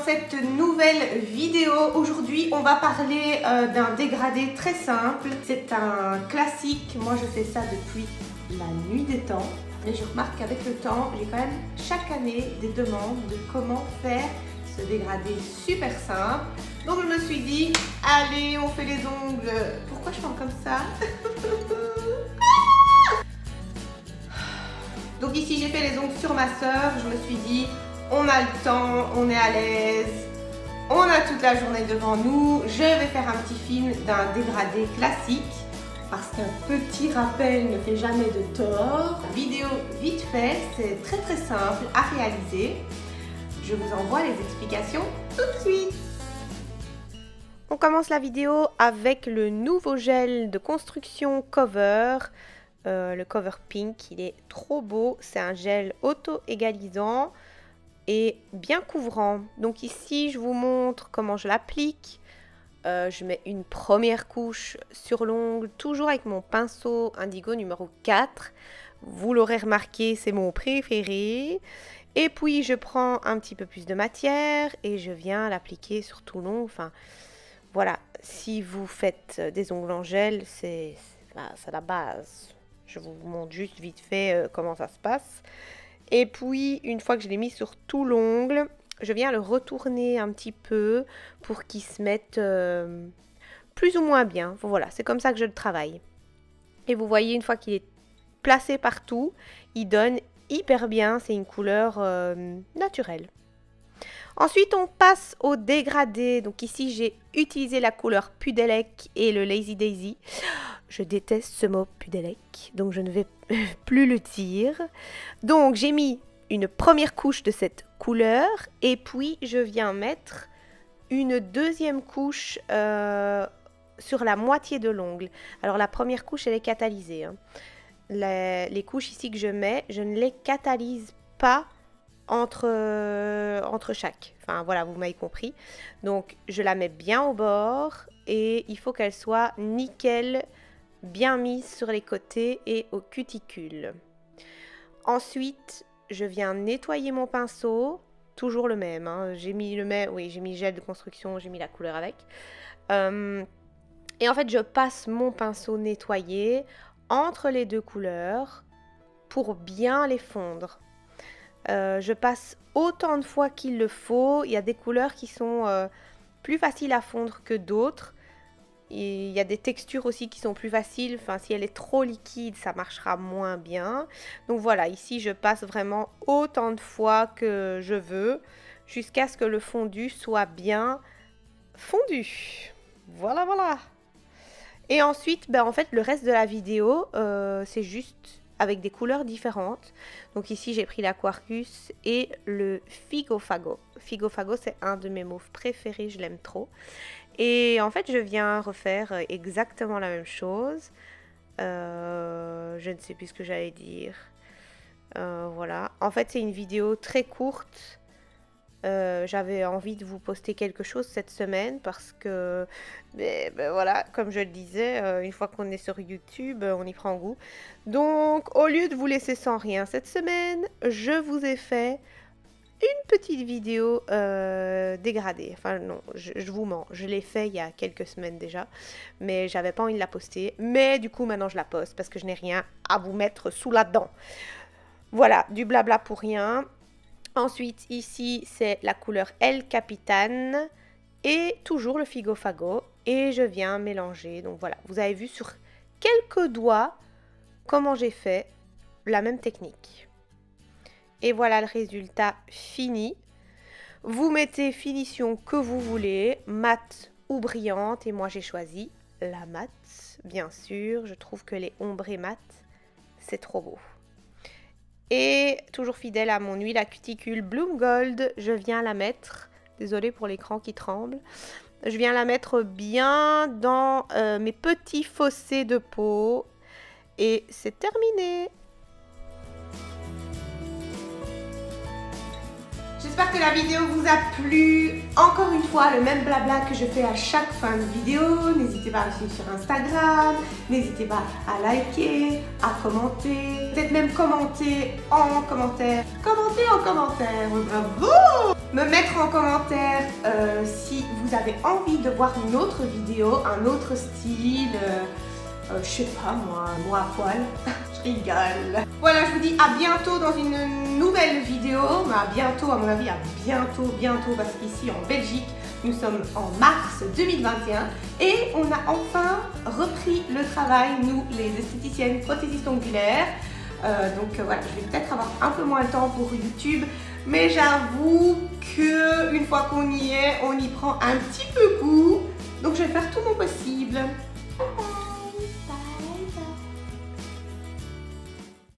cette nouvelle vidéo. Aujourd'hui, on va parler d'un dégradé très simple. C'est un classique. Moi, je fais ça depuis la nuit des temps. Et je remarque qu'avec le temps, j'ai quand même chaque année des demandes de comment faire ce dégradé super simple. Donc, je me suis dit, allez, on fait les ongles. Pourquoi je parle comme ça? Donc ici, j'ai fait les ongles sur ma soeur. Je me suis dit, on a le temps, on est à l'aise, on a toute la journée devant nous. Je vais faire un petit film d'un dégradé classique parce qu'un petit rappel ne fait jamais de tort. Vidéo vite fait, c'est très simple à réaliser. Je vous envoie les explications tout de suite. On commence la vidéo avec le nouveau gel de construction Cover. Le Cover Pink, il est trop beau. C'est un gel auto-égalisant et bien couvrant. Donc ici, je vous montre comment je l'applique. Je mets une première couche sur l'ongle, toujours avec mon pinceau Indigo numéro 4. Vous l'aurez remarqué, c'est mon préféré. Et puis, je prends un petit peu plus de matière et je viens l'appliquer sur tout l'ongle. Enfin, voilà, si vous faites des ongles en gel, c'est la base. Je vous montre juste vite fait comment ça se passe. Et puis, une fois que je l'ai mis sur tout l'ongle, je viens le retourner un petit peu pour qu'il se mette plus ou moins bien. Voilà, c'est comme ça que je le travaille. Et vous voyez, une fois qu'il est placé partout, il donne hyper bien. C'est une couleur naturelle. Ensuite, on passe au dégradé. Donc ici, j'ai utilisé la couleur Pudelec et le Lazy Daisy. Je déteste ce mot Pudelec, donc je ne vais plus le dire. Donc, j'ai mis une première couche de cette couleur et puis je viens mettre une deuxième couche sur la moitié de l'ongle. Alors, la première couche, elle est catalysée. Hein. Les couches ici que je mets, je ne les catalyse pas entre chaque. Enfin, voilà, vous m'avez compris. Donc, je la mets bien au bord et il faut qu'elle soit nickel, bien mise sur les côtés et aux cuticules. Ensuite, je viens nettoyer mon pinceau, toujours le même. Hein. J'ai mis le même, oui, j'ai mis le gel de construction, j'ai mis la couleur avec. Et en fait, je passe mon pinceau nettoyé entre les deux couleurs pour bien les fondre. Je passe autant de fois qu'il le faut. Il y a des couleurs qui sont plus faciles à fondre que d'autres. Il y a des textures aussi qui sont plus faciles. Enfin, si elle est trop liquide, ça marchera moins bien. Donc voilà, ici, je passe vraiment autant de fois que je veux jusqu'à ce que le fondu soit bien fondu. Voilà, voilà. Et ensuite, ben, en fait, le reste de la vidéo, c'est juste avec des couleurs différentes. Donc ici, j'ai pris l'Aquarius et le Figo Fago. Figo Fago, c'est un de mes mauves préférés, je l'aime trop. Et en fait, je viens refaire exactement la même chose. Je ne sais plus ce que j'allais dire. Voilà. En fait, c'est une vidéo très courte. J'avais envie de vous poster quelque chose cette semaine parce que, ben voilà, comme je le disais, une fois qu'on est sur YouTube, on y prend goût. Donc, au lieu de vous laisser sans rien cette semaine, je vous ai fait une petite vidéo dégradée. Enfin non, je vous mens, je l'ai fait il y a quelques semaines déjà, mais j'avais pas envie de la poster. Mais du coup, maintenant je la poste parce que je n'ai rien à vous mettre sous la dent. Voilà, du blabla pour rien. Ensuite, ici, c'est la couleur El Capitan et toujours le Figo Fago. Et je viens mélanger. Donc voilà, vous avez vu sur quelques doigts comment j'ai fait la même technique. Et voilà le résultat fini. Vous mettez finition que vous voulez, mat ou brillante. Et moi, j'ai choisi la mat, bien sûr. Je trouve que les ombrés mat, c'est trop beau. Et toujours fidèle à mon huile à cuticule Bloom Gold, je viens la mettre, désolée pour l'écran qui tremble, je viens la mettre bien dans mes petits fossés de peau et c'est terminé. J'espère que la vidéo vous a plu. Encore une fois, le même blabla que je fais à chaque fin de vidéo. N'hésitez pas à me suivre sur Instagram. N'hésitez pas à liker, à commenter. Peut-être même commenter en commentaire. Commentez en commentaire. Bravo! me mettre en commentaire si vous avez envie de voir une autre vidéo, un autre style, je sais pas moi à poil, je rigole. Voilà, je vous dis à bientôt dans une nouvelle vidéo, mais à bientôt à mon avis, à bientôt, parce qu'ici en Belgique, nous sommes en mars 2021 et on a enfin repris le travail, nous les esthéticiennes prothésistes ongulaires. Donc voilà, je vais peut-être avoir un peu moins de temps pour YouTube, mais j'avoue que une fois qu'on y est, on y prend un petit peu goût. Donc je vais faire tout mon possible.